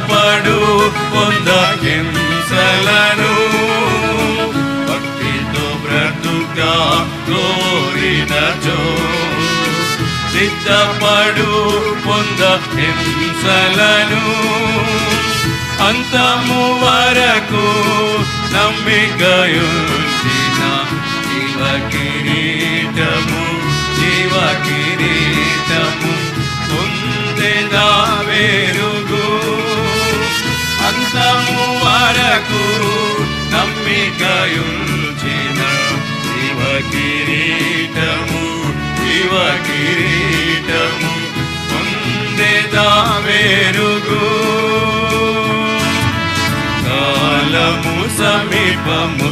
సిద్ధపడు పొంద హింసలను భక్తితో బ్రతుకా కోరినచో సిద్ధపడు పొంద హింసలను అంతము వరకు నమ్మికయుంచిన జీవ కిరీటము పొందెదా వెరుగు అంతము వరకు నమ్మికయుంచిన జీవ కిరీటము పొందెదా వెరుగు కాలము సమీపము